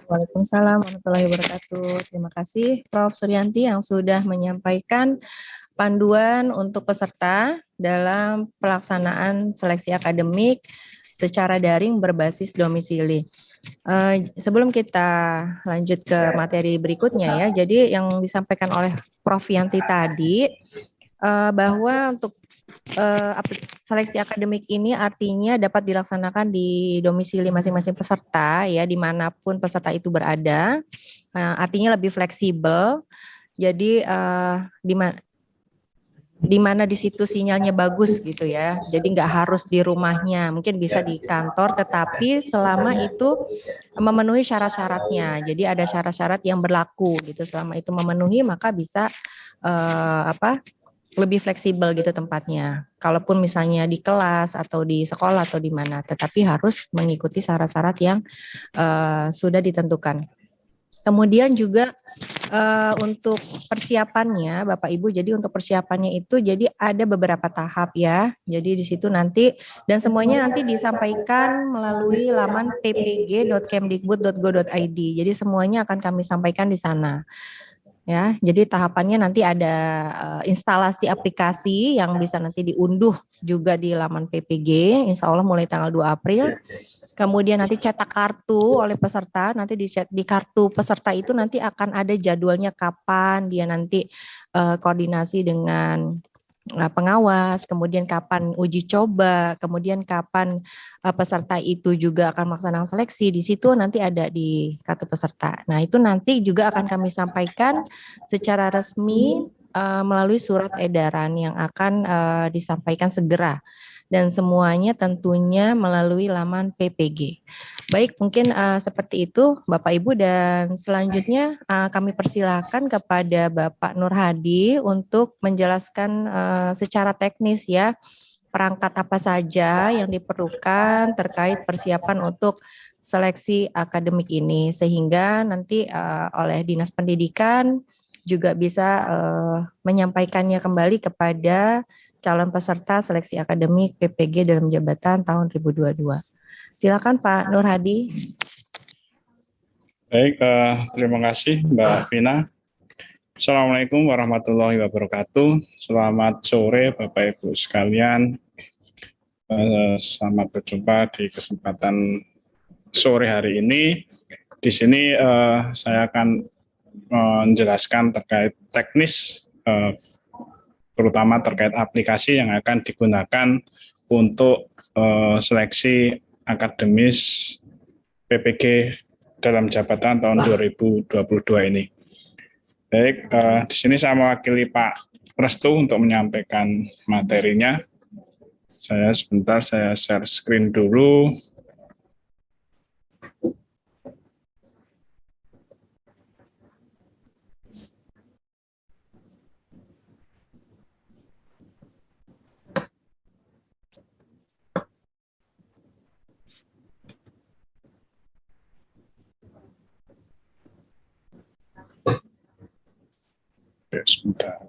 Waalaikumsalam warahmatullahi wabarakatuh. Terima kasih Prof. Suryanti yang sudah menyampaikan panduan untuk peserta dalam pelaksanaan seleksi akademik secara daring berbasis domisili. Sebelum kita lanjut ke materi berikutnya ya, jadi yang disampaikan oleh Prof. Yanti tadi bahwa untuk seleksi akademik ini artinya dapat dilaksanakan di domisili masing-masing peserta ya, dimanapun peserta itu berada, artinya lebih fleksibel. Jadi di mana di situ sinyalnya bagus gitu ya, jadi nggak harus di rumahnya, mungkin bisa di kantor, tetapi selama itu memenuhi syarat-syaratnya. Jadi ada syarat-syarat yang berlaku gitu, selama itu memenuhi maka bisa lebih fleksibel gitu tempatnya. Kalaupun misalnya di kelas atau di sekolah atau di mana, tetapi harus mengikuti syarat-syarat yang sudah ditentukan. Kemudian juga untuk persiapannya Bapak Ibu, jadi untuk persiapannya itu jadi ada beberapa tahap ya. Jadi di situ nanti dan semuanya nanti disampaikan melalui laman ppg.kemdikbud.go.id. Jadi semuanya akan kami sampaikan di sana. Ya, jadi tahapannya nanti ada instalasi aplikasi yang bisa nanti diunduh juga di laman PPG, insya Allah mulai tanggal 2 April. Kemudian nanti cetak kartu oleh peserta, nanti di kartu peserta itu nanti akan ada jadwalnya kapan dia nanti koordinasi dengan pengawas, kemudian kapan uji coba, kemudian kapan peserta itu juga akan melaksanakan seleksi, di situ nanti ada di kartu peserta. Nah itu nanti juga akan kami sampaikan secara resmi melalui surat edaran yang akan disampaikan segera. Dan semuanya tentunya melalui laman PPG. Baik, mungkin seperti itu Bapak Ibu, dan selanjutnya kami persilakan kepada Bapak Nur Hadi untuk menjelaskan secara teknis ya perangkat apa saja yang diperlukan terkait persiapan untuk seleksi akademik ini, sehingga nanti oleh Dinas Pendidikan juga bisa menyampaikannya kembali kepada calon peserta seleksi akademik PPG dalam jabatan tahun 2022. Silakan Pak Nur Hadi. Baik, terima kasih Mbak Vina. Assalamualaikum warahmatullahi wabarakatuh. Selamat sore Bapak Ibu sekalian. Selamat berjumpa di kesempatan sore hari ini. Di sini saya akan menjelaskan terkait teknis, terutama terkait aplikasi yang akan digunakan untuk seleksi akademis PPG dalam jabatan tahun 2022 ini. Baik, di sini saya mewakili Pak Restu untuk menyampaikan materinya. Saya share screen dulu. Sebentar.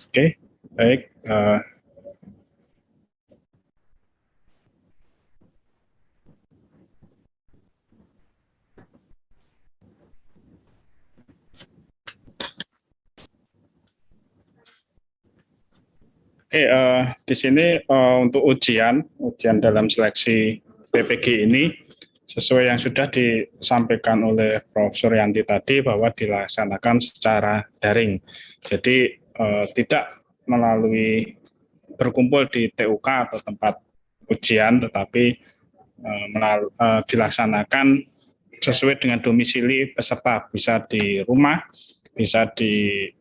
Oke, baik. Oke, di sini untuk ujian dalam seleksi PPG ini sesuai yang sudah disampaikan oleh Prof. Suryanti tadi bahwa dilaksanakan secara daring. Jadi tidak melalui berkumpul di TUK atau tempat ujian, tetapi dilaksanakan sesuai dengan domisili peserta, bisa di rumah, bisa di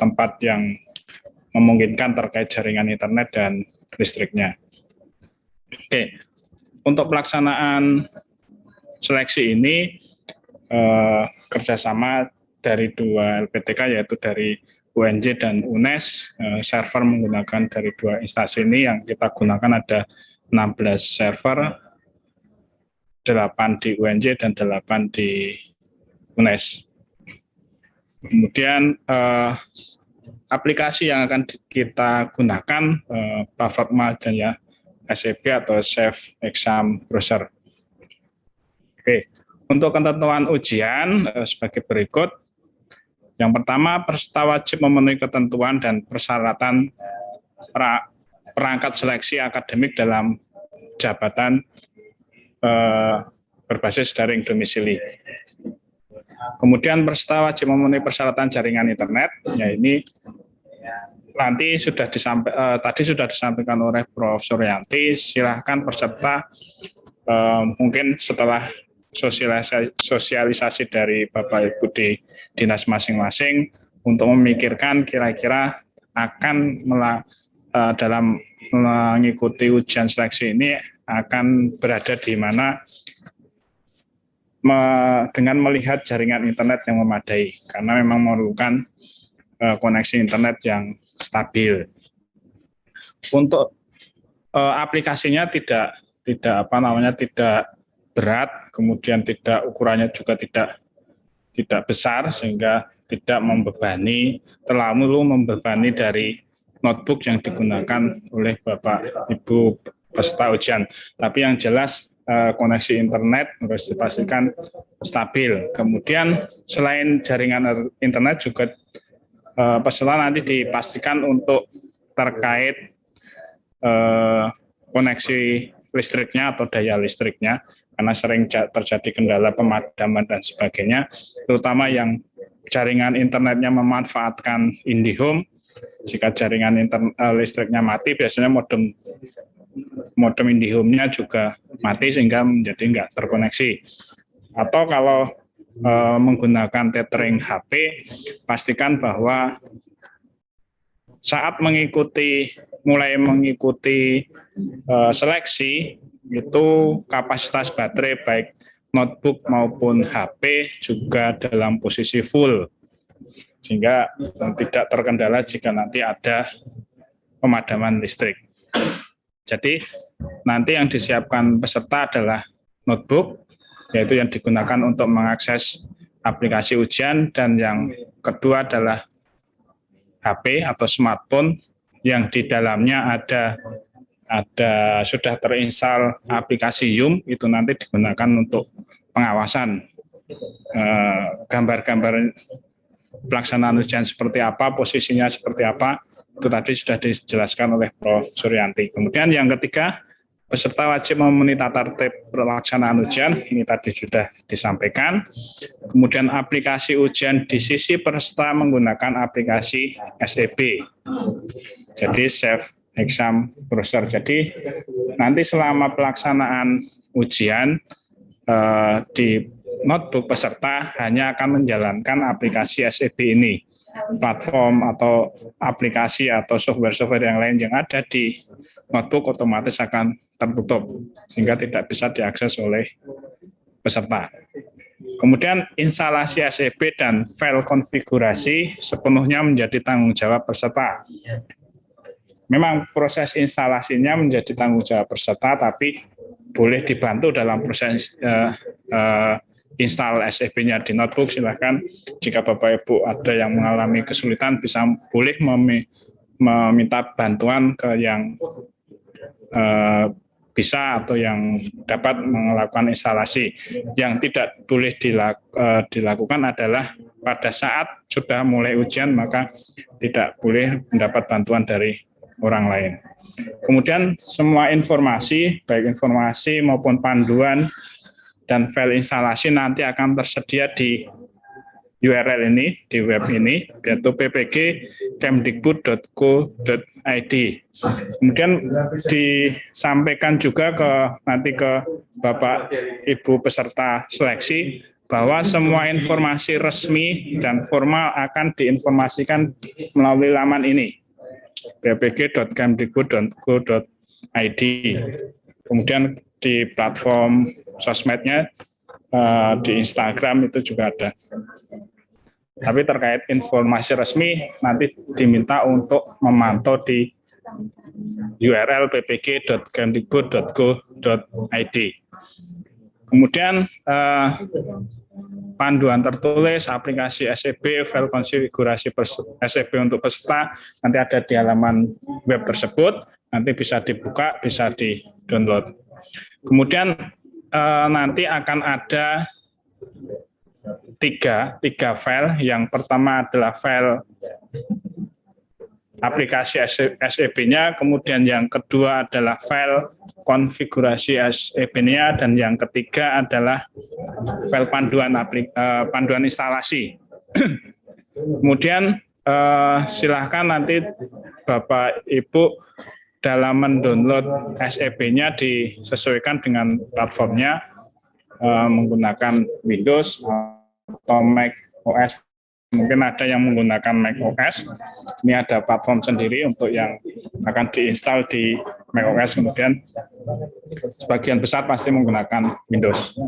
tempat yang memungkinkan terkait jaringan internet dan listriknya. Oke, untuk pelaksanaan seleksi ini kerjasama dari dua LPTK, yaitu dari UNJ dan UNES. Server menggunakan dari dua instansi ini, yang kita gunakan ada 16 server 8 di UNJ dan 8 di UNES. Kemudian aplikasi yang akan kita gunakan Performa dan ya SEB atau Safe Exam Browser. Oke, untuk ketentuan ujian sebagai berikut. Yang pertama, peserta wajib memenuhi ketentuan dan persyaratan perangkat seleksi akademik dalam jabatan berbasis daring domisili. Kemudian peserta wajib memenuhi persyaratan jaringan internet, ya ini nanti tadi sudah disampaikan oleh Prof. Suryanti. Silahkan peserta mungkin setelah sosialisasi dari Bapak Ibu di dinas masing-masing untuk memikirkan kira-kira akan dalam mengikuti ujian seleksi ini akan berada di mana dengan melihat jaringan internet yang memadai, karena memang memerlukan koneksi internet yang stabil. Untuk aplikasinya tidak berat, kemudian ukurannya juga tidak besar sehingga tidak terlalu membebani dari notebook yang digunakan oleh Bapak Ibu peserta ujian. Tapi yang jelas koneksi internet harus dipastikan stabil. Kemudian selain jaringan internet juga peserta nanti dipastikan untuk terkait koneksi listriknya atau daya listriknya, karena sering terjadi kendala pemadaman dan sebagainya, terutama yang jaringan internetnya memanfaatkan IndiHome. Jika jaringan listriknya mati, biasanya modem IndiHome-nya juga mati sehingga menjadi nggak terkoneksi. Atau kalau menggunakan tethering HP, pastikan bahwa saat mulai mengikuti seleksi itu kapasitas baterai baik notebook maupun HP juga dalam posisi full, sehingga tidak terkendala jika nanti ada pemadaman listrik. Jadi nanti yang disiapkan peserta adalah notebook, yaitu yang digunakan untuk mengakses aplikasi ujian, dan yang kedua adalah HP atau smartphone yang di dalamnya ada sudah terinstall aplikasi Zoom, itu nanti digunakan untuk pengawasan gambar-gambar pelaksanaan ujian seperti apa, posisinya seperti apa, itu tadi sudah dijelaskan oleh Prof. Suryanti. Kemudian yang ketiga, peserta wajib memenuhi tata tertib pelaksanaan ujian, ini tadi sudah disampaikan. Kemudian aplikasi ujian di sisi peserta menggunakan aplikasi SEB, jadi Safe Exam Browser. Jadi nanti selama pelaksanaan ujian di notebook peserta hanya akan menjalankan aplikasi SEB ini. Platform atau aplikasi atau software-software yang lain yang ada di notebook otomatis akan tertutup sehingga tidak bisa diakses oleh peserta. Kemudian instalasi SEB dan file konfigurasi sepenuhnya menjadi tanggung jawab peserta. Memang proses instalasinya menjadi tanggung jawab peserta, tapi boleh dibantu dalam proses install SEB-nya di notebook. Silahkan jika Bapak Ibu ada yang mengalami kesulitan boleh meminta bantuan ke yang bisa atau yang dapat melakukan instalasi. Yang tidak boleh dilakukan adalah pada saat sudah mulai ujian maka tidak boleh mendapat bantuan dari orang lain. Kemudian semua informasi, baik informasi maupun panduan dan file instalasi nanti akan tersedia di URL ini, di web ini, yaitu ppg.kemdikbud.go.id. Kemudian disampaikan juga nanti ke Bapak Ibu peserta seleksi bahwa semua informasi resmi dan formal akan diinformasikan melalui laman ini, ppg.kemdikbud.go.id. Kemudian di platform sosmednya, di Instagram itu juga ada. Tapi terkait informasi resmi nanti diminta untuk memantau di URL ppg.kemdikbud.go.id. Kemudian panduan tertulis, aplikasi SEB, file konfigurasi SEB untuk peserta nanti ada di halaman web tersebut, nanti bisa dibuka, bisa di-download. Kemudian nanti akan ada tiga file. Yang pertama adalah file aplikasi SEB-nya, kemudian yang kedua adalah file konfigurasi SEB-nya, dan yang ketiga adalah file panduan instalasi. Kemudian silahkan nanti Bapak Ibu dalam mendownload SEB-nya disesuaikan dengan platformnya, menggunakan Windows atau Mac OS. Mungkin ada yang menggunakan Mac OS. Ini ada platform sendiri untuk yang akan diinstal di Mac OS. Kemudian sebagian besar pasti menggunakan Windows.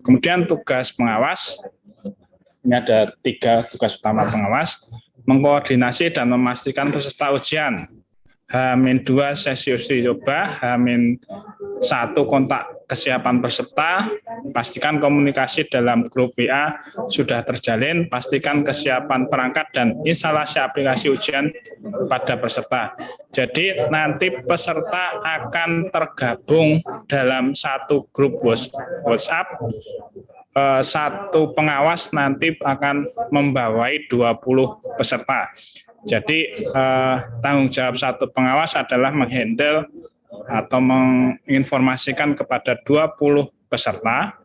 Kemudian tugas pengawas. Ini ada 3 tugas utama pengawas. Mengkoordinasi dan memastikan peserta ujian. H-2 sesi uji coba, H-1 kontak kesiapan peserta, pastikan komunikasi dalam grup WA sudah terjalin, pastikan kesiapan perangkat dan instalasi aplikasi ujian pada peserta. Jadi nanti peserta akan tergabung dalam satu grup WhatsApp. Satu pengawas nanti akan membawai 20 peserta. Jadi tanggung jawab satu pengawas adalah menghandle atau menginformasikan kepada 20 peserta.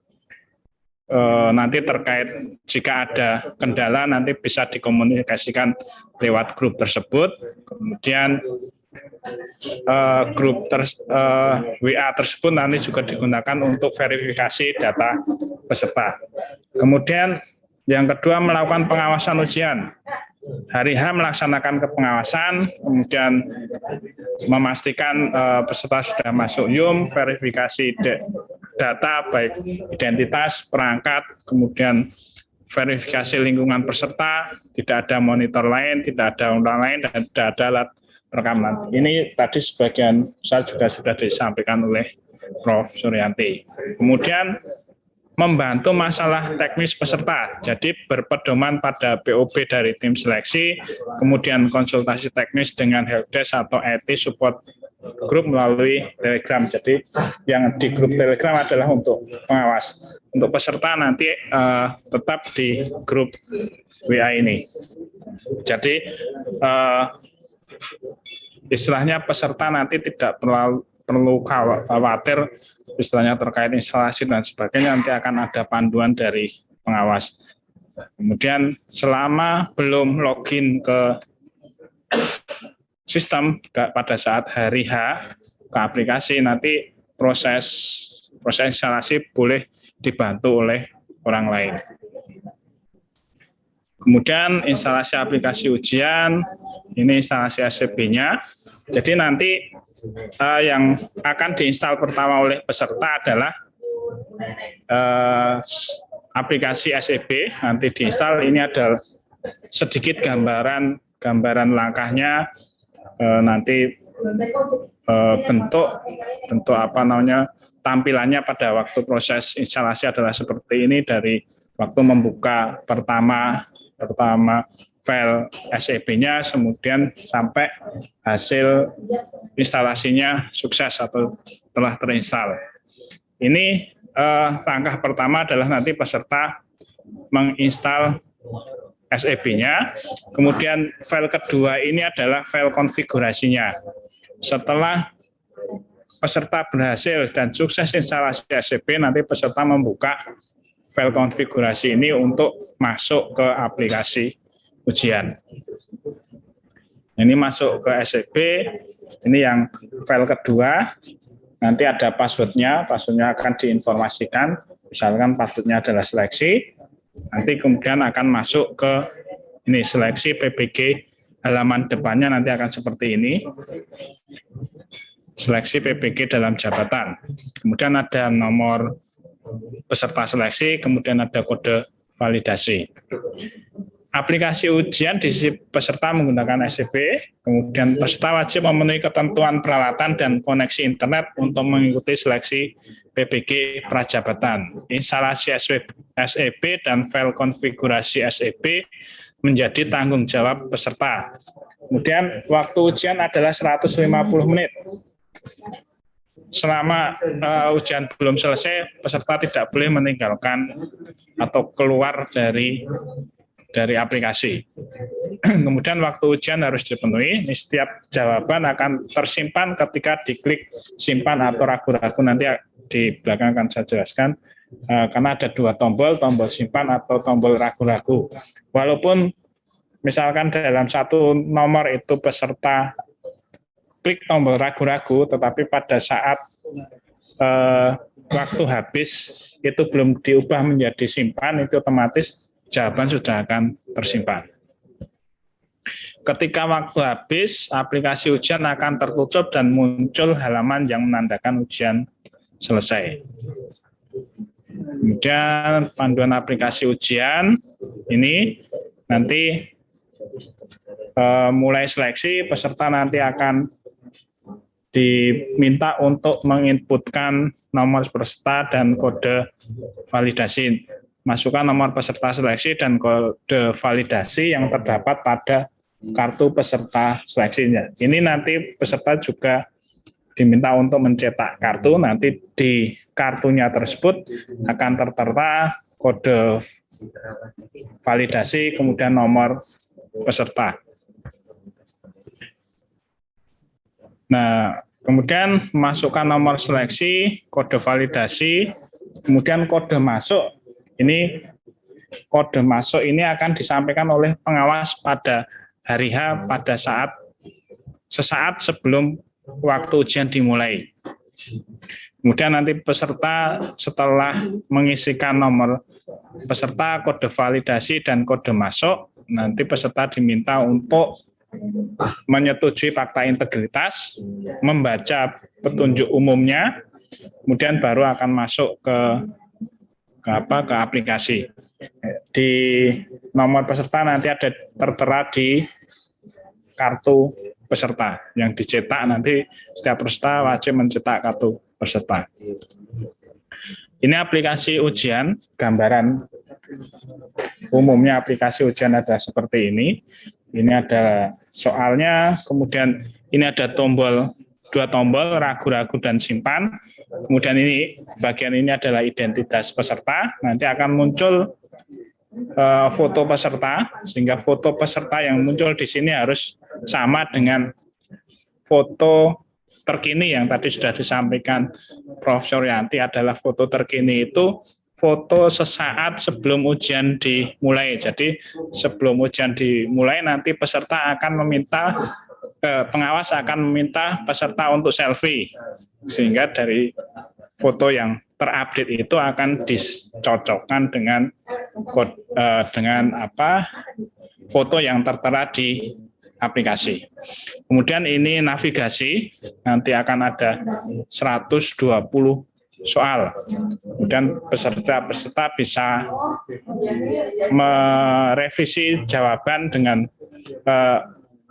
Nanti terkait jika ada kendala nanti bisa dikomunikasikan lewat grup tersebut. Kemudian grup WA tersebut nanti juga digunakan untuk verifikasi data peserta. Kemudian yang kedua melakukan pengawasan ujian. Hari H melaksanakan kepengawasan, kemudian memastikan peserta sudah masuk YUM, verifikasi data baik identitas, perangkat, kemudian verifikasi lingkungan peserta, tidak ada monitor lain, tidak ada undang lain, dan tidak ada alat rekaman. Ini tadi sebagian besar juga sudah disampaikan oleh Prof. Suryanti. Kemudian membantu masalah teknis peserta, jadi berpedoman pada POB dari tim seleksi, kemudian konsultasi teknis dengan helpdesk atau IT support grup melalui Telegram. Jadi yang di grup Telegram adalah untuk pengawas. Untuk peserta nanti tetap di grup WA ini. Jadi istilahnya peserta nanti tidak perlu khawatir istilahnya terkait instalasi dan sebagainya, nanti akan ada panduan dari pengawas. Kemudian selama belum login ke sistem pada saat hari H ke aplikasi, nanti proses instalasi boleh dibantu oleh orang lain. Kemudian instalasi aplikasi ujian, ini instalasi SEB-nya. Jadi nanti yang akan diinstal pertama oleh peserta adalah aplikasi SEB, nanti diinstal. Ini ada sedikit gambaran langkahnya, nanti bentuk tampilannya pada waktu proses instalasi adalah seperti ini, dari waktu membuka pertama file SEB-nya, kemudian sampai hasil instalasinya sukses atau telah terinstal. Ini langkah pertama adalah nanti peserta menginstal SEB-nya, kemudian file kedua ini adalah file konfigurasinya. Setelah peserta berhasil dan sukses instalasi SEB, nanti peserta membuka file konfigurasi ini untuk masuk ke aplikasi ujian. Ini masuk ke SEB, ini yang file kedua, nanti ada passwordnya akan diinformasikan, misalkan passwordnya adalah seleksi, nanti kemudian akan masuk ke ini seleksi PPG, halaman depannya nanti akan seperti ini, seleksi PPG dalam jabatan, kemudian ada nomor peserta seleksi, kemudian ada kode validasi. Aplikasi ujian diisi peserta menggunakan SEB, kemudian peserta wajib memenuhi ketentuan peralatan dan koneksi internet untuk mengikuti seleksi PPG Prajabatan. Instalasi SEB dan file konfigurasi SEB menjadi tanggung jawab peserta. Kemudian waktu ujian adalah 150 menit. Selama ujian belum selesai, peserta tidak boleh meninggalkan atau keluar dari aplikasi. Kemudian waktu ujian harus dipenuhi. Setiap jawaban akan tersimpan ketika diklik simpan atau ragu-ragu. Nanti di belakang akan saya jelaskan. Karena ada dua tombol simpan atau tombol ragu-ragu. Walaupun misalkan dalam satu nomor itu peserta klik tombol ragu-ragu, tetapi pada saat waktu habis itu belum diubah menjadi simpan, itu otomatis jawaban sudah akan tersimpan. Ketika waktu habis, aplikasi ujian akan tertutup dan muncul halaman yang menandakan ujian selesai. Kemudian panduan aplikasi ujian ini nanti mulai seleksi, peserta nanti akan diminta untuk menginputkan nomor peserta dan kode validasi. Masukkan nomor peserta seleksi dan kode validasi yang terdapat pada kartu peserta seleksinya. Ini nanti peserta juga diminta untuk mencetak kartu, nanti di kartunya tersebut akan tertera kode validasi, kemudian nomor peserta. Nah, kemudian masukkan nomor seleksi, kode validasi, kemudian kode masuk. Ini kode masuk ini akan disampaikan oleh pengawas pada hari H pada sesaat sebelum waktu ujian dimulai. Kemudian nanti peserta setelah mengisikan nomor peserta, kode validasi, dan kode masuk, nanti peserta diminta untuk menyetujui fakta integritas, membaca petunjuk umumnya, kemudian baru akan masuk ke aplikasi. Di nomor peserta nanti ada tertera di kartu peserta yang dicetak, nanti setiap peserta wajib mencetak kartu peserta. Ini aplikasi ujian, gambaran umumnya aplikasi ujian ada seperti ini. Ini ada soalnya, kemudian ini ada dua tombol, ragu-ragu dan simpan. Kemudian ini bagian ini adalah identitas peserta. Nanti akan muncul foto peserta, sehingga foto peserta yang muncul di sini harus sama dengan foto terkini yang tadi sudah disampaikan Profesor Yanti. Adalah foto terkini itu foto sesaat sebelum ujian dimulai. Jadi sebelum ujian dimulai nanti peserta akan meminta, pengawas akan meminta peserta untuk selfie. Sehingga dari foto yang terupdate itu akan dicocokkan dengan foto yang tertera di aplikasi. Kemudian ini navigasi, nanti akan ada 120 soal. Kemudian peserta bisa merevisi jawaban dengan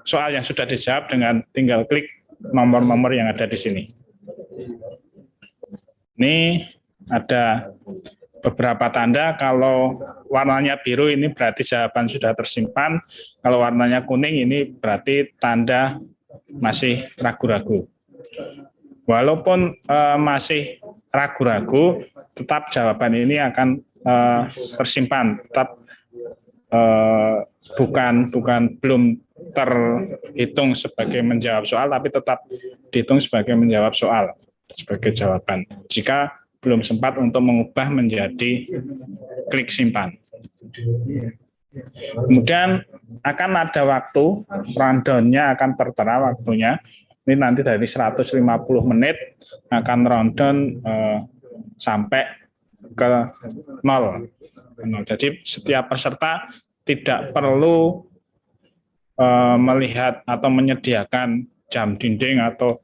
soal yang sudah dijawab dengan tinggal klik nomor-nomor yang ada di sini. Ini ada beberapa tanda. Kalau warnanya biru ini berarti jawaban sudah tersimpan. Kalau warnanya kuning ini berarti tanda masih ragu-ragu. Walaupun masih ragu-ragu, tetap jawaban ini akan tersimpan, tetap belum terhitung sebagai menjawab soal, tapi tetap dihitung sebagai menjawab soal, sebagai jawaban. Jika belum sempat untuk mengubah menjadi klik simpan. Kemudian akan ada waktu, rundown-nya akan tertera waktunya. Ini nanti dari 150 menit akan rundown sampai ke 0. Jadi setiap peserta tidak perlu melihat atau menyediakan jam dinding atau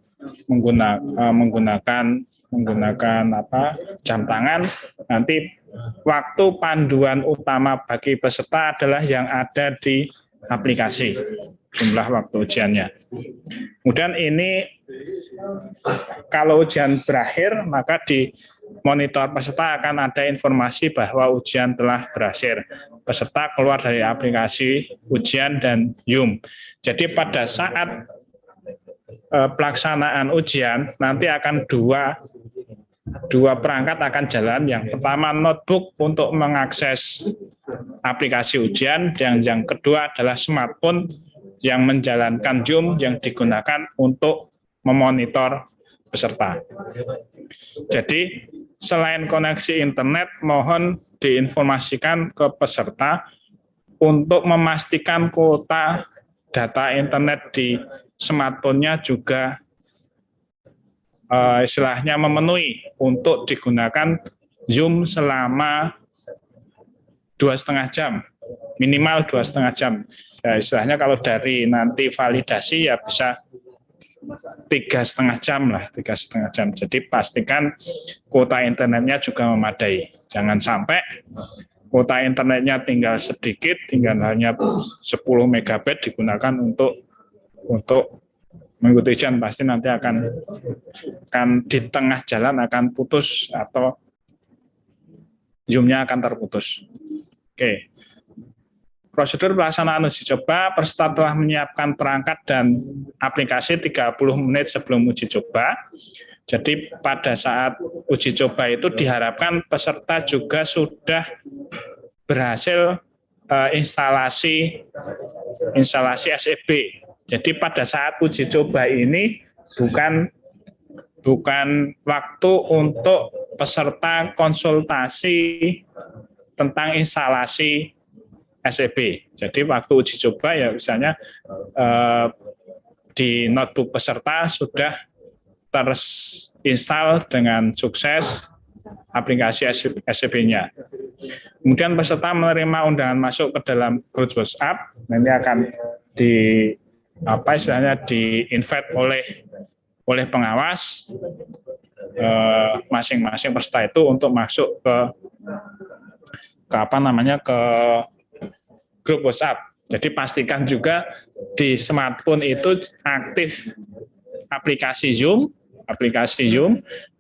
menggunakan jam tangan. Nanti waktu panduan utama bagi peserta adalah yang ada di aplikasi, jumlah waktu ujiannya. Kemudian ini kalau ujian berakhir, maka di monitor peserta akan ada informasi bahwa ujian telah berhasil. Peserta keluar dari aplikasi ujian dan Zoom. Jadi pada saat pelaksanaan ujian nanti akan dua perangkat akan jalan. Yang pertama notebook untuk mengakses aplikasi ujian, dan yang kedua adalah smartphone yang menjalankan Zoom yang digunakan untuk memonitor peserta. Jadi selain koneksi internet, mohon diinformasikan ke peserta untuk memastikan kuota data internet di smartphone-nya juga istilahnya memenuhi untuk digunakan Zoom selama 2,5 jam, minimal 2,5 jam. Ya, istilahnya kalau dari nanti validasi ya bisa 3,5 jam lah, 3,5 jam. Jadi pastikan kuota internetnya juga memadai. Jangan sampai kuota internetnya tinggal sedikit, tinggal hanya 10 megabit digunakan untuk mengikuti ujian, pasti nanti akan di tengah jalan akan putus atau Zoom-nya akan terputus. Oke. Prosedur pelaksanaan uji coba, peserta telah menyiapkan perangkat dan aplikasi 30 menit sebelum uji coba. Jadi pada saat uji coba itu diharapkan peserta juga sudah berhasil instalasi SEB. Jadi pada saat uji coba ini bukan waktu untuk peserta konsultasi tentang instalasi SEB. Jadi waktu uji coba ya misalnya di notebook peserta sudah terinstall dengan sukses aplikasi SEB-nya. Kemudian peserta menerima undangan masuk ke dalam grup WhatsApp. Nanti akan di-invite oleh pengawas masing-masing peserta itu untuk masuk ke grup WhatsApp. Jadi pastikan juga di smartphone itu aktif aplikasi Zoom,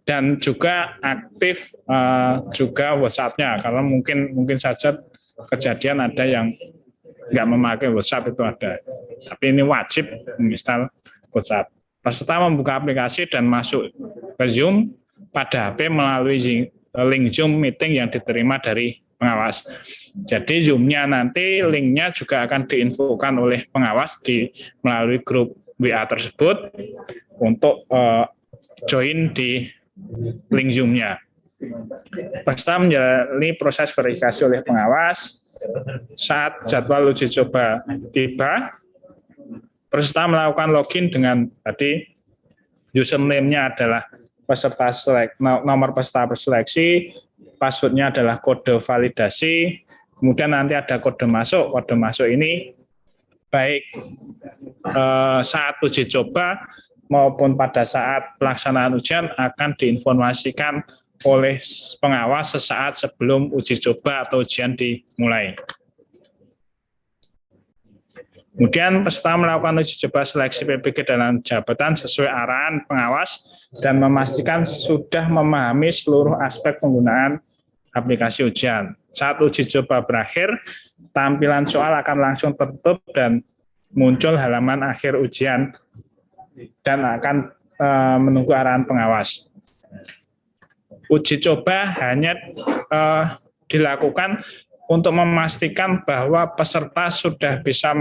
dan juga aktif juga WhatsApp-nya. Kalau mungkin saja kejadian ada yang nggak memakai WhatsApp itu ada. Tapi ini wajib menginstal WhatsApp. Peserta membuka aplikasi dan masuk ke Zoom pada HP melalui link Zoom meeting yang diterima dari pengawas. Jadi Zoom-nya nanti linknya juga akan diinfokan oleh pengawas melalui grup WA tersebut untuk join di link Zoom-nya. Peserta menjalani proses verifikasi oleh pengawas. Saat jadwal uji coba tiba, peserta melakukan login dengan tadi username-nya adalah nomor peserta seleksi, password-nya adalah kode validasi, kemudian nanti ada kode masuk. Kode masuk ini baik saat uji coba maupun pada saat pelaksanaan ujian akan diinformasikan oleh pengawas sesaat sebelum uji coba atau ujian dimulai. Kemudian peserta melakukan uji coba seleksi PPG dalam jabatan sesuai arahan pengawas dan memastikan sudah memahami seluruh aspek penggunaan aplikasi ujian. Saat uji coba berakhir, tampilan soal akan langsung tertutup dan muncul halaman akhir ujian dan akan menunggu arahan pengawas. Uji coba hanya dilakukan untuk memastikan bahwa peserta sudah bisa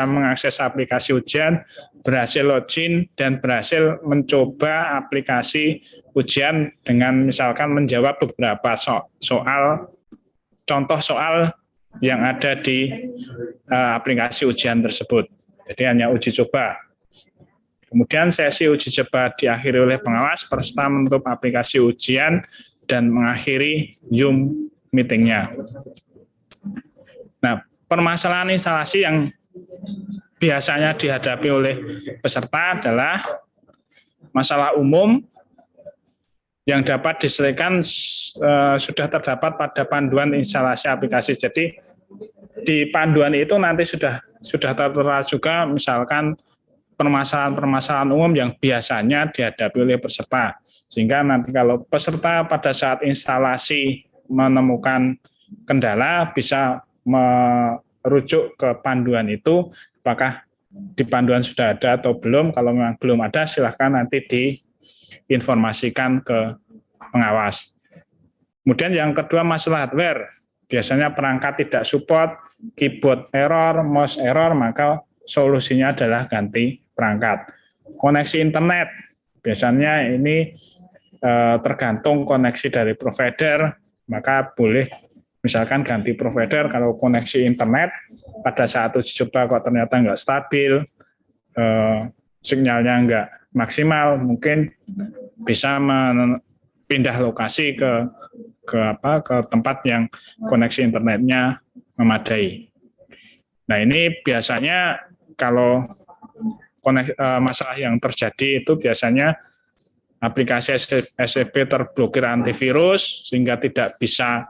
mengakses aplikasi ujian, berhasil login, dan berhasil mencoba aplikasi ujian dengan misalkan menjawab beberapa contoh soal yang ada di aplikasi ujian tersebut. Jadi hanya uji coba. Kemudian sesi uji coba diakhiri oleh pengawas, peserta menutup aplikasi ujian dan mengakhiri Zoom meeting-nya. Nah, permasalahan instalasi yang biasanya dihadapi oleh peserta adalah masalah umum yang dapat diselesaikan sudah terdapat pada panduan instalasi aplikasi. Jadi di panduan itu nanti sudah tertera juga misalkan permasalahan-permasalahan umum yang biasanya dihadapi oleh peserta. Sehingga nanti kalau peserta pada saat instalasi menemukan kendala bisa merujuk ke panduan itu, apakah di panduan sudah ada atau belum. Kalau memang belum ada, silahkan nanti diinformasikan ke pengawas. Kemudian yang kedua masalah hardware. Biasanya perangkat tidak support, keyboard error, mouse error, maka solusinya adalah ganti perangkat. Koneksi internet, biasanya ini tergantung koneksi dari provider, maka boleh misalkan ganti provider. Kalau koneksi internet pada saat uji coba kok ternyata nggak stabil, sinyalnya nggak maksimal, mungkin bisa pindah lokasi ke tempat yang koneksi internetnya memadai. Nah, ini biasanya kalau masalah yang terjadi itu biasanya aplikasi SCP terblokir antivirus sehingga tidak bisa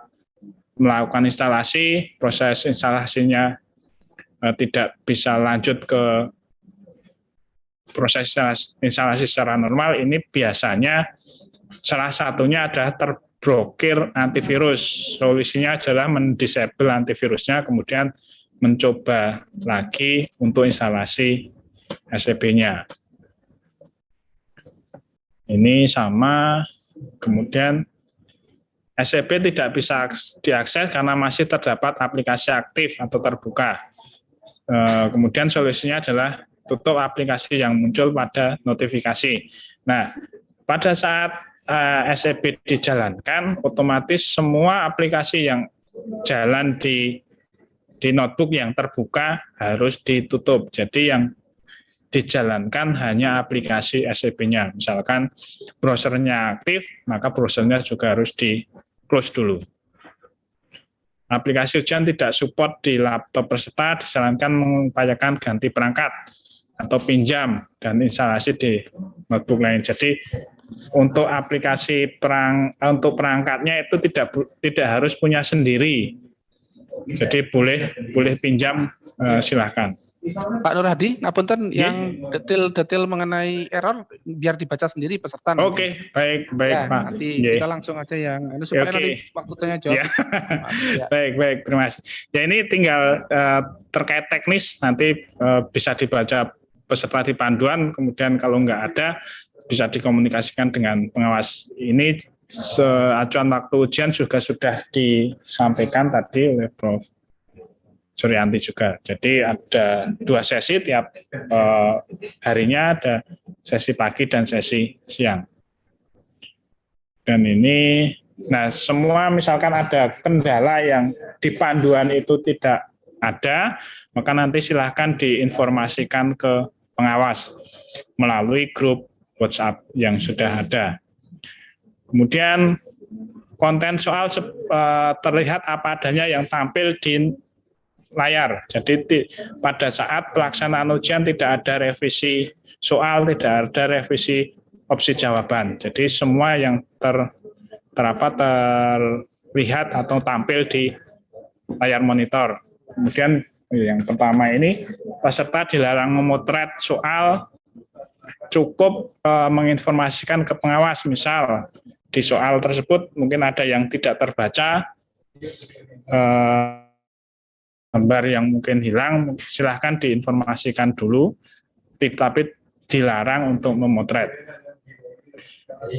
melakukan instalasi, proses instalasinya tidak bisa lanjut ke proses instalasi secara normal. Ini biasanya salah satunya adalah terblokir antivirus. Solusinya adalah mendisable antivirusnya, kemudian mencoba lagi untuk instalasi SCP-nya. Ini sama, kemudian SCP tidak bisa diakses karena masih terdapat aplikasi aktif atau terbuka. Kemudian solusinya adalah tutup aplikasi yang muncul pada notifikasi. Nah, pada saat SCP dijalankan, otomatis semua aplikasi yang jalan di notebook yang terbuka harus ditutup. Jadi yang dijalankan hanya aplikasi SCP-nya. Misalkan browsernya aktif, maka browsernya juga harus di-close dulu. Aplikasi ujian tidak support di laptop peserta, disarankan mengupayakan ganti perangkat atau pinjam dan instalasi di notebook lain. Jadi untuk aplikasi untuk perangkatnya itu tidak harus punya sendiri. Jadi boleh pinjam, silahkan. Pak Nur Hadi, ngapunten yang detail mengenai error biar dibaca sendiri peserta. Oke, baik ya, Pak. Nanti kita langsung aja yang supaya nanti waktu tanya jawab. Ya. Baik, terima kasih. Ya, ini tinggal terkait teknis nanti bisa dibaca peserta di panduan, kemudian kalau nggak ada bisa dikomunikasikan dengan pengawas. Ini acuan waktu ujian juga sudah disampaikan tadi oleh Prof. Suryanti juga. Jadi ada 2 sesi tiap harinya, ada sesi pagi dan sesi siang. Dan ini, nah semua misalkan ada kendala yang di panduan itu tidak ada, maka nanti silahkan diinformasikan ke pengawas melalui grup WhatsApp yang sudah ada. Kemudian konten soal terlihat apa adanya yang tampil di layar. Jadi pada saat pelaksanaan ujian tidak ada revisi soal, tidak ada revisi opsi jawaban. Jadi semua yang terlihat atau tampil di layar monitor. Kemudian yang pertama ini, peserta dilarang memotret soal, cukup menginformasikan ke pengawas. Misal di soal tersebut mungkin ada yang tidak terbaca, gambar yang mungkin hilang, silahkan diinformasikan dulu, tapi dilarang untuk memotret.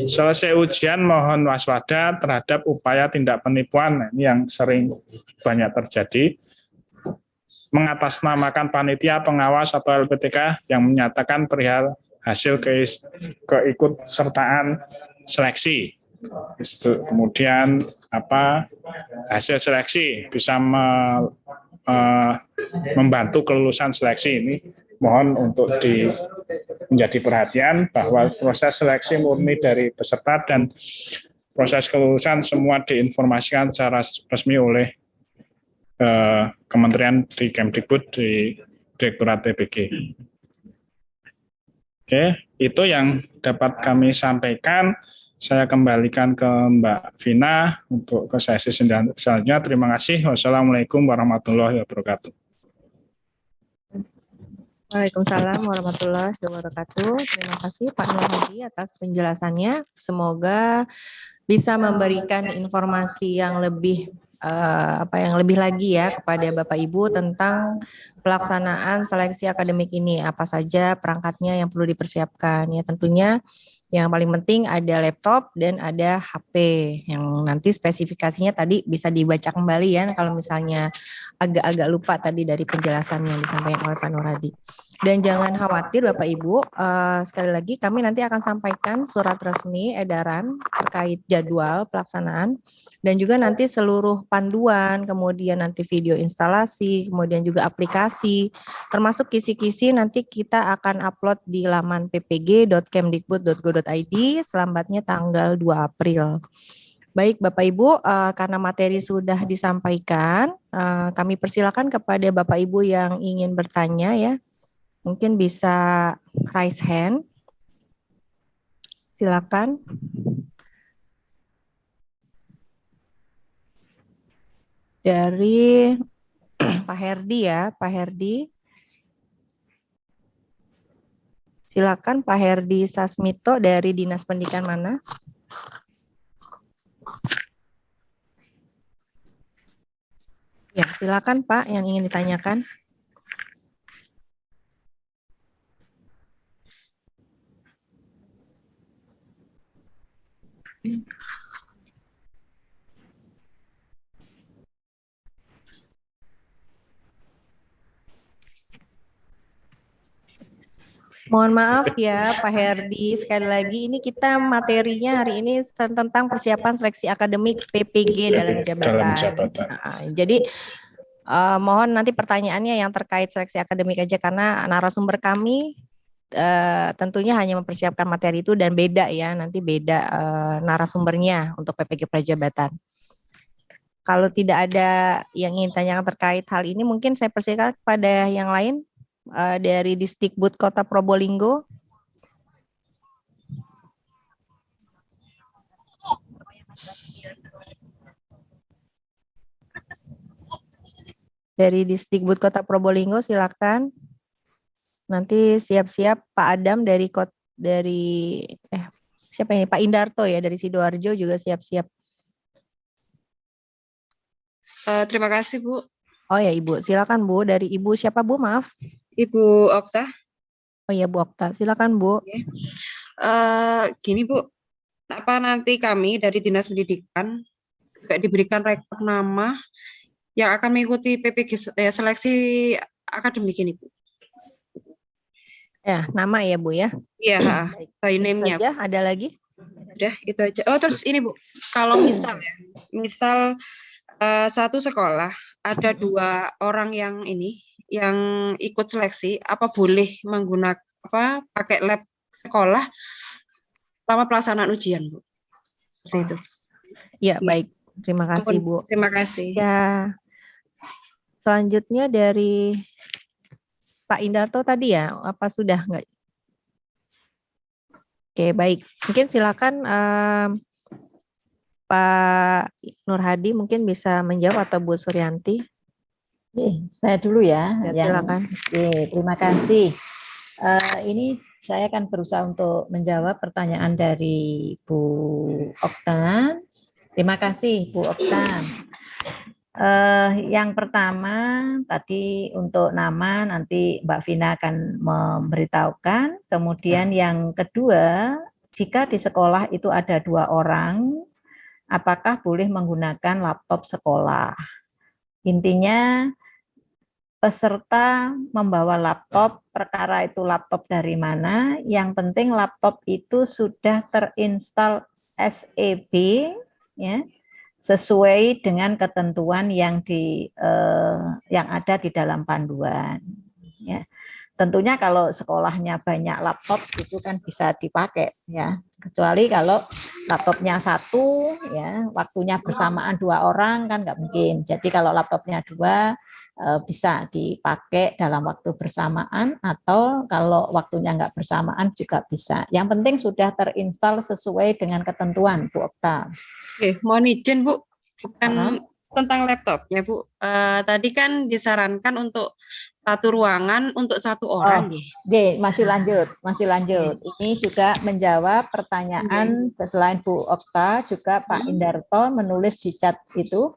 Selesai ujian, mohon waspada terhadap upaya tindak penipuan. Ini yang sering banyak terjadi. Mengatasnamakan panitia, pengawas, atau LPTK yang menyatakan perihal hasil keikutsertaan seleksi. Kemudian hasil seleksi bisa membantu kelulusan seleksi. Ini mohon untuk menjadi perhatian bahwa proses seleksi murni dari peserta dan proses kelulusan semua diinformasikan secara resmi oleh Kementerian di Kemdikbud di Direktorat PPG. Oke, itu yang dapat kami sampaikan. Saya kembalikan ke Mbak Vina untuk ke sesi selanjutnya. Terima kasih. Wassalamualaikum warahmatullahi wabarakatuh. Waalaikumsalam warahmatullahi wabarakatuh. Terima kasih Pak Nur Hadi atas penjelasannya. Semoga bisa memberikan informasi yang lebih yang lebih lagi ya kepada Bapak Ibu tentang pelaksanaan seleksi akademik ini. Apa saja perangkatnya yang perlu dipersiapkan ya, tentunya yang paling penting ada laptop dan ada HP yang nanti spesifikasinya tadi bisa dibaca kembali ya kalau misalnya agak-agak lupa tadi dari penjelasan yang disampaikan oleh Pak Nur Hadi. Dan jangan khawatir Bapak Ibu, sekali lagi kami nanti akan sampaikan surat resmi edaran terkait jadwal pelaksanaan dan juga nanti seluruh panduan, kemudian nanti video instalasi, kemudian juga aplikasi, termasuk kisi-kisi nanti kita akan upload di laman ppg.kemdikbud.go.id selambatnya tanggal 2 April. Baik Bapak Ibu, karena materi sudah disampaikan, kami persilakan kepada Bapak Ibu yang ingin bertanya ya. Mungkin bisa raise hand. Silakan. Dari Pak Herdi ya, Pak Herdi. Silakan Pak Herdi Sasmito dari Dinas Pendidikan mana? Ya, silakan Pak yang ingin ditanyakan. Mohon maaf ya Pak Herdi, sekali lagi ini kita materinya hari ini tentang persiapan seleksi akademik PPG dalam jabatan. Jadi mohon nanti pertanyaannya yang terkait seleksi akademik aja karena narasumber kami tentunya hanya mempersiapkan materi itu dan beda ya, nanti beda narasumbernya untuk PPG Prajabatan. Kalau tidak ada yang ingin tanyakan terkait hal ini, mungkin saya persilakan kepada yang lain dari Disdikbud Kota Probolinggo. Dari Disdikbud Kota Probolinggo, silakan. Nanti siap-siap Pak Adam dari siapa ini? Pak Indarto ya dari Sidoarjo juga siap-siap. Terima kasih Bu. Oh ya Ibu, silakan Bu. Dari Ibu siapa Bu? Maaf. Ibu Okta. Oh ya Bu Okta, silakan Bu. Gini Bu, apa nanti kami dari Dinas Pendidikan juga diberikan rekor nama yang akan mengikuti PPG seleksi akademik ini Bu? Ya, nama ya Bu ya? Iya, by name-nya. Ada lagi? Udah, itu aja. Oh terus ini Bu, kalau misal satu sekolah ada 2 orang yang ikut seleksi, apa boleh menggunakan pakai lab sekolah selama pelaksanaan ujian Bu? Seperti itu. Ya baik, terima kasih Bu. Terima kasih. Ya, selanjutnya dari Pak Indarto tadi ya, apa sudah enggak? Oke baik, mungkin silakan Pak Nur Hadi mungkin bisa menjawab atau Bu Suryanti. Saya dulu ya. Silakan. Terima kasih. Ini saya akan berusaha untuk menjawab pertanyaan dari Bu Okta. Terima kasih Bu Okta. Yang pertama tadi untuk nama nanti Mbak Vina akan memberitahukan. Kemudian yang kedua, jika di sekolah itu ada 2 orang, apakah boleh menggunakan laptop sekolah? Intinya peserta membawa laptop, perkara itu laptop dari mana, yang penting laptop itu sudah terinstall SEB ya, sesuai dengan ketentuan yang ada di dalam panduan ya. Tentunya kalau sekolahnya banyak laptop itu kan bisa dipakai ya, kecuali kalau laptopnya 1 ya, waktunya bersamaan 2 orang kan nggak mungkin. Jadi kalau laptopnya 2 bisa dipakai dalam waktu bersamaan, atau kalau waktunya nggak bersamaan juga bisa. Yang penting sudah terinstall sesuai dengan ketentuan Bu Okta. Oke, mohon izin Bu, bukan tentang laptopnya Bu. Tadi kan disarankan untuk satu ruangan untuk satu orang. nggih. Masih lanjut. Ini juga menjawab pertanyaan selain Bu Okta, juga Pak Indarto menulis di chat itu,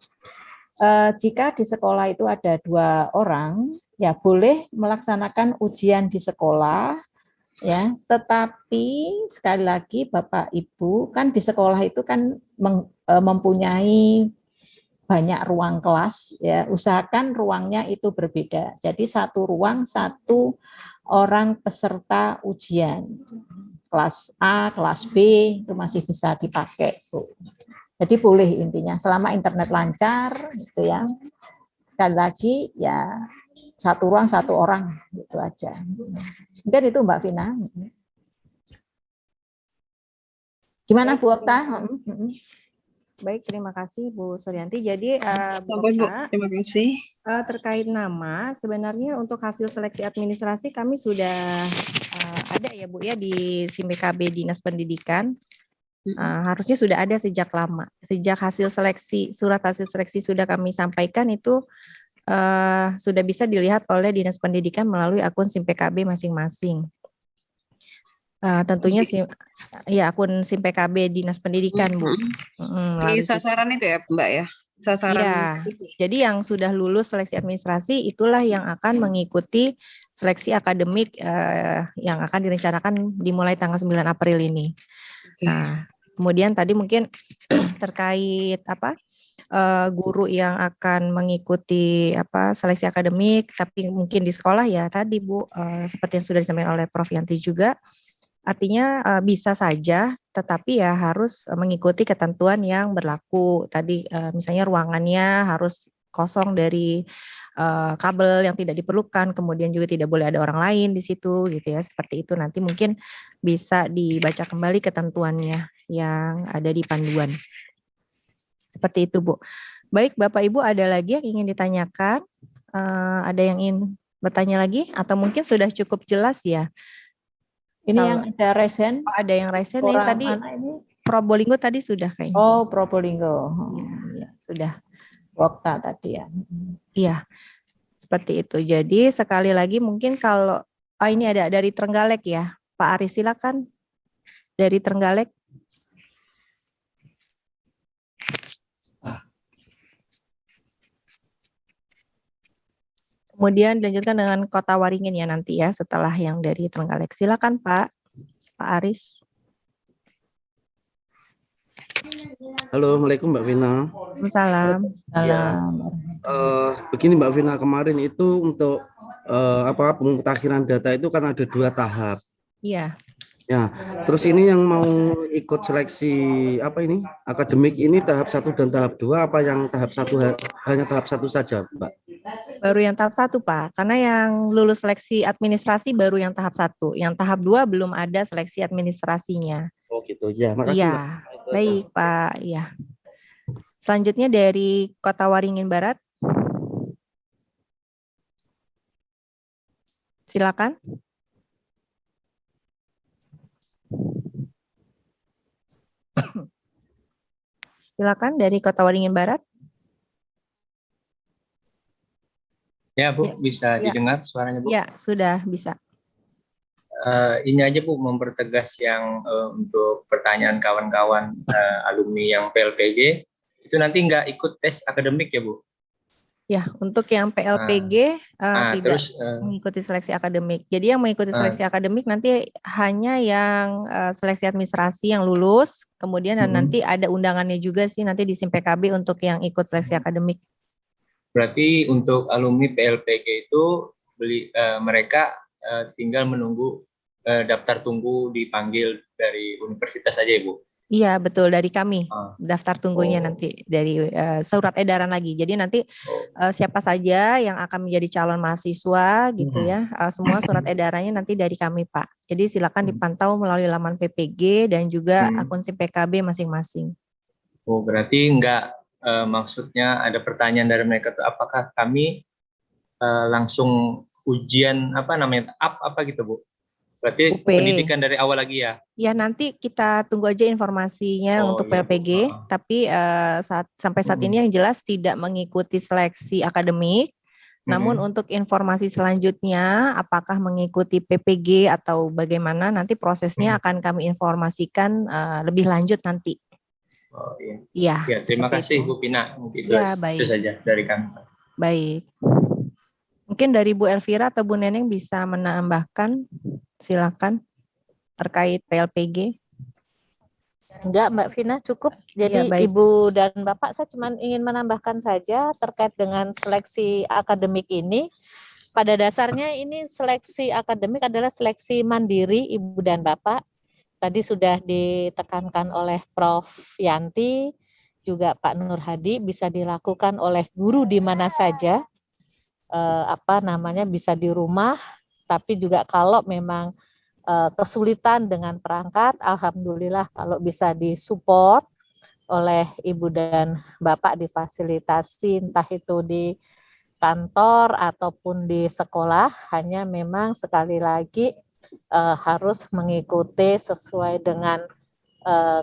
jika di sekolah itu ada 2 orang, ya boleh melaksanakan ujian di sekolah, ya. Tetapi sekali lagi Bapak Ibu, kan di sekolah itu kan mempunyai banyak ruang kelas, ya, usahakan ruangnya itu berbeda. Jadi satu ruang, satu orang peserta ujian. Kelas A, kelas B itu masih bisa dipakai, Bu. Jadi boleh intinya, selama internet lancar, gitu ya. Sekali lagi, ya satu ruang, satu orang, gitu aja. Mungkin itu Mbak Vina. Gimana Bu Okta? Baik, terima kasih Bu Suryanti. Jadi Bu Sampai, Bu. Okta, Terima kasih. terkait nama, sebenarnya untuk hasil seleksi administrasi kami sudah ada ya Bu ya di SIMPKB Dinas Pendidikan. Harusnya sudah ada sejak lama. Sejak hasil seleksi, surat hasil seleksi sudah kami sampaikan itu sudah bisa dilihat oleh Dinas Pendidikan melalui akun SIMPKB masing-masing. Tentunya ya akun SIMPKB Dinas Pendidikan, Bu. Di sasaran itu ya, Mbak ya? Sasaran. Iya. Jadi yang sudah lulus seleksi administrasi itulah yang akan mengikuti seleksi akademik yang akan direncanakan dimulai tanggal 9 April ini. Nah, kemudian tadi mungkin terkait guru yang akan mengikuti seleksi akademik, tapi mungkin di sekolah ya tadi Bu, seperti yang sudah disampaikan oleh Prof Yanti juga. Artinya bisa saja, tetapi ya harus mengikuti ketentuan yang berlaku. Tadi misalnya ruangannya harus kosong dari kabel yang tidak diperlukan, kemudian juga tidak boleh ada orang lain di situ, gitu ya. Seperti itu nanti mungkin bisa dibaca kembali ketentuannya yang ada di panduan. Seperti itu Bu. Baik Bapak Ibu, ada lagi yang ingin ditanyakan? Ada yang ingin bertanya lagi? Atau mungkin sudah cukup jelas ya? Ini yang ada resen. Ada yang resen nih tadi. Probolinggo tadi sudah kayaknya. Oh, Probolinggo. Ya, sudah. Okta tadi ya. Iya. Seperti itu. Jadi sekali lagi mungkin kalau ini ada dari Trenggalek ya. Pak Aris silakan. Dari Trenggalek. Kemudian dilanjutkan dengan Kota Waringin ya nanti ya setelah yang dari Trenggalek. Silakan Pak Aris. Halo, Assalamualaikum Mbak Vina. Waalaikumsalam. Ya, begini Mbak Vina, kemarin itu untuk pemutakhiran data itu kan ada 2 tahap. Iya. Ya, terus ini yang mau ikut seleksi akademik ini tahap 1 dan tahap 2 apa yang tahap 1 hanya tahap 1 saja, Mbak? Baru yang tahap 1 Pak, karena yang lulus seleksi administrasi baru yang tahap 1. Yang tahap 2 belum ada seleksi administrasinya. Oh gitu ya, makasih Iya, Mbak. baik Pak. Iya. Selanjutnya dari Kota Waringin Barat. Silakan. Silakan dari Kota Waringin Barat. Ya Bu, Ya. bisa didengar suaranya Bu? Ya, sudah bisa. Ini aja Bu, mempertegas yang untuk pertanyaan kawan-kawan alumni yang PLPG, itu nanti nggak ikut tes akademik ya Bu? Ya, untuk yang PLPG tidak terus, mengikuti seleksi akademik. Jadi yang mengikuti seleksi akademik nanti hanya yang seleksi administrasi yang lulus, kemudian nanti ada undangannya juga sih nanti di SIMPKB untuk yang ikut seleksi akademik. Berarti untuk alumni PLPG itu mereka tinggal menunggu daftar tunggu dipanggil dari universitas saja ya Bu? Iya betul, dari kami daftar tunggunya nanti dari surat edaran lagi. Jadi nanti siapa saja yang akan menjadi calon mahasiswa gitu ya, semua surat edarannya nanti dari kami Pak. Jadi silakan dipantau melalui laman PPG dan juga akun SIMPKB masing-masing. Oh berarti enggak, maksudnya ada pertanyaan dari mereka tuh apakah kami langsung ujian apa gitu Bu? Berarti UP. pendidikan dari awal lagi ya? Ya nanti kita tunggu aja informasinya untuk PLPG, tapi sampai saat ini yang jelas tidak mengikuti seleksi akademik, Namun untuk informasi selanjutnya, apakah mengikuti PPG atau bagaimana, nanti prosesnya akan kami informasikan lebih lanjut nanti. Oh, iya. Iya. Ya, terima seperti kasih itu. Bu Pina. Itu, Ya, itu baik. saja dari kami. Baik. Mungkin dari Bu Elvira atau Bu Neneng bisa menambahkan, silakan, terkait PLPG. Enggak, Mbak Vina, cukup. Jadi Ya, baik. Ibu dan Bapak, saya cuma ingin menambahkan saja terkait dengan seleksi akademik ini. Pada dasarnya ini seleksi akademik adalah seleksi mandiri Ibu dan Bapak. Tadi sudah ditekankan oleh Prof. Yanti, juga Pak Nur Hadi, bisa dilakukan oleh guru di mana saja, bisa di rumah, tapi juga kalau memang kesulitan dengan perangkat, alhamdulillah kalau bisa disupport oleh Ibu dan Bapak, difasilitasi entah itu di kantor ataupun di sekolah, hanya memang sekali lagi harus mengikuti sesuai dengan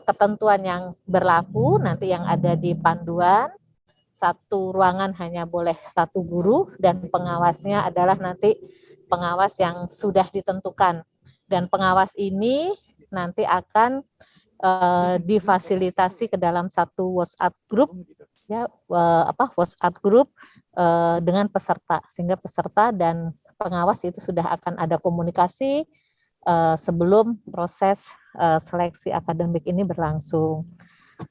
ketentuan yang berlaku nanti yang ada di panduan. Satu ruangan hanya boleh satu guru dan pengawasnya adalah nanti pengawas yang sudah ditentukan. Dan pengawas ini nanti akan difasilitasi ke dalam satu WhatsApp group, ya, WhatsApp group dengan peserta, sehingga peserta dan pengawas itu sudah akan ada komunikasi sebelum proses seleksi akademik ini berlangsung.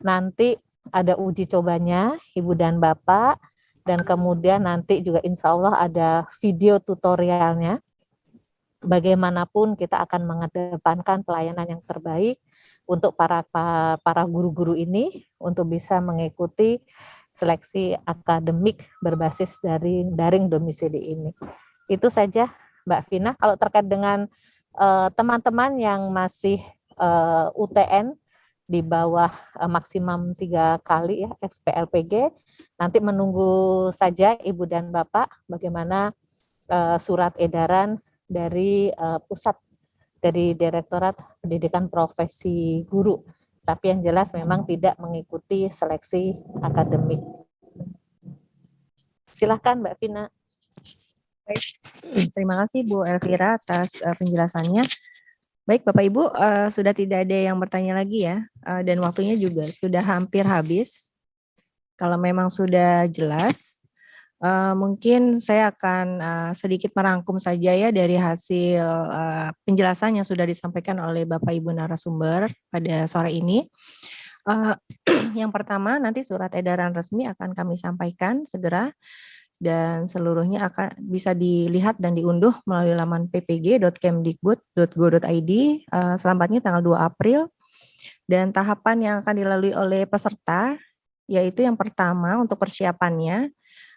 Nanti ada uji cobanya Ibu dan Bapak, dan kemudian nanti juga insya Allah ada video tutorialnya. Bagaimanapun kita akan mengedepankan pelayanan yang terbaik untuk para guru-guru ini untuk bisa mengikuti seleksi akademik berbasis dari daring domisili ini. Itu saja Mbak Vina. Kalau terkait dengan teman-teman yang masih UTN di bawah maksimum 3 kali ya XPLPG, nanti menunggu saja Ibu dan Bapak bagaimana surat edaran dari pusat, dari Direktorat Pendidikan Profesi Guru. Tapi yang jelas memang tidak mengikuti seleksi akademik. Silakan Mbak Vina. Baik. Terima kasih Bu Elvira atas penjelasannya. Baik Bapak Ibu, sudah tidak ada yang bertanya lagi ya, dan waktunya juga sudah hampir habis. Kalau memang sudah jelas, mungkin saya akan sedikit merangkum saja ya dari hasil penjelasan yang sudah disampaikan oleh Bapak Ibu narasumber pada sore ini. Yang pertama, nanti surat edaran resmi akan kami sampaikan segera, dan seluruhnya akan bisa dilihat dan diunduh melalui laman ppg.kemdikbud.go.id selambatnya tanggal 2 April. Dan tahapan yang akan dilalui oleh peserta, yaitu yang pertama untuk persiapannya,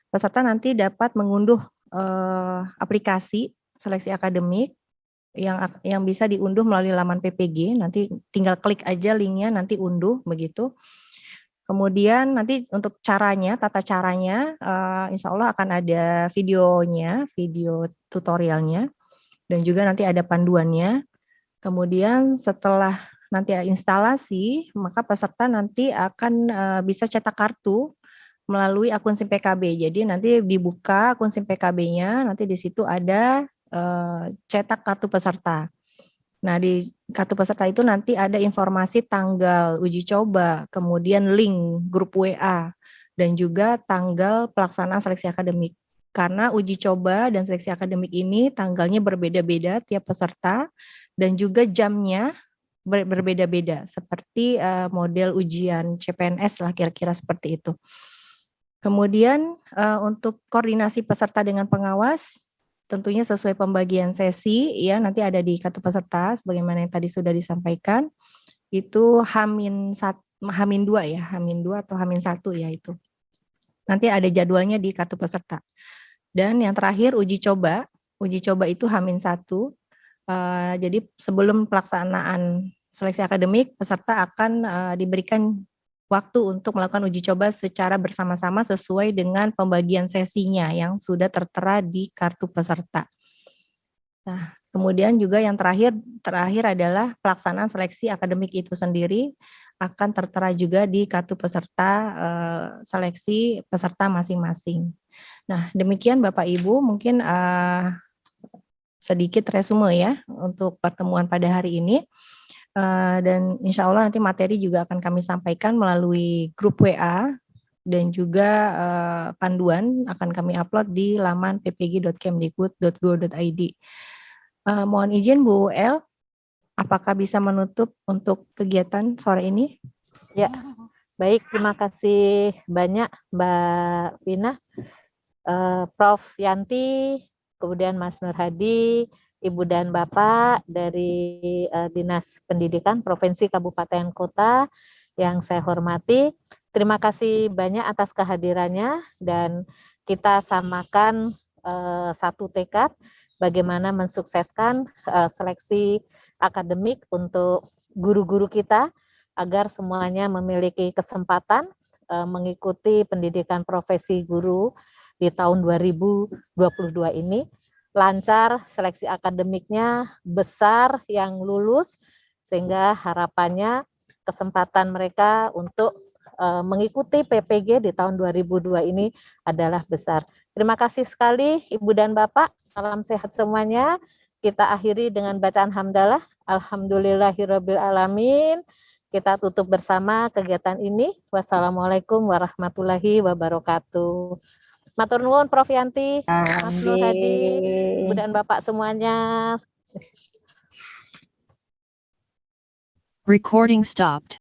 peserta nanti dapat mengunduh aplikasi seleksi akademik yang bisa diunduh melalui laman PPG, nanti tinggal klik aja linknya, nanti unduh begitu. Kemudian nanti untuk caranya, tata caranya, insya Allah akan ada videonya, video tutorialnya, dan juga nanti ada panduannya. Kemudian setelah nanti instalasi, maka peserta nanti akan bisa cetak kartu melalui akun SIM PKB. Jadi nanti dibuka akun SIM PKB-nya, nanti di situ ada cetak kartu peserta. Nah, di kartu peserta itu nanti ada informasi tanggal uji coba, kemudian link grup WA, dan juga tanggal pelaksanaan seleksi akademik. Karena uji coba dan seleksi akademik ini tanggalnya berbeda-beda tiap peserta, dan juga jamnya berbeda-beda, seperti model ujian CPNS lah kira-kira seperti itu. Kemudian untuk koordinasi peserta dengan pengawas, tentunya sesuai pembagian sesi ya, nanti ada di kartu peserta sebagaimana yang tadi sudah disampaikan, itu H-2 ya, H-2 atau H-1 ya itu. Nanti ada jadwalnya di kartu peserta. Dan yang terakhir uji coba itu H-1. Jadi sebelum pelaksanaan seleksi akademik, peserta akan diberikan waktu untuk melakukan uji coba secara bersama-sama sesuai dengan pembagian sesinya yang sudah tertera di kartu peserta. Nah, kemudian juga yang terakhir adalah pelaksanaan seleksi akademik itu sendiri akan tertera juga di kartu peserta seleksi peserta masing-masing. Nah, demikian Bapak Ibu, mungkin sedikit resume ya untuk pertemuan pada hari ini. Dan insya Allah nanti materi juga akan kami sampaikan melalui grup WA dan juga panduan akan kami upload di laman ppg.kemdikbud.go.id. Mohon izin Bu El, apakah bisa menutup untuk kegiatan sore ini? Ya, baik, terima kasih banyak Mbak Vina, Prof. Yanti, kemudian Mas Nur Hadi, Ibu dan Bapak dari Dinas Pendidikan Provinsi Kabupaten Kota yang saya hormati. Terima kasih banyak atas kehadirannya dan kita samakan satu tekad bagaimana mensukseskan seleksi akademik untuk guru-guru kita agar semuanya memiliki kesempatan mengikuti pendidikan profesi guru di tahun 2022 ini. Lancar, seleksi akademiknya besar yang lulus, sehingga harapannya kesempatan mereka untuk mengikuti PPG di tahun 2002 ini adalah besar. Terima kasih sekali Ibu dan Bapak, salam sehat semuanya. Kita akhiri dengan bacaan hamdalah. Alhamdulillahirabbil alamin. Kita tutup bersama kegiatan ini. Wassalamualaikum warahmatullahi wabarakatuh. Matur nuwun Prof. Yanti, Mas Nur Hadi, Ibu dan Bapak semuanya. Recording stopped.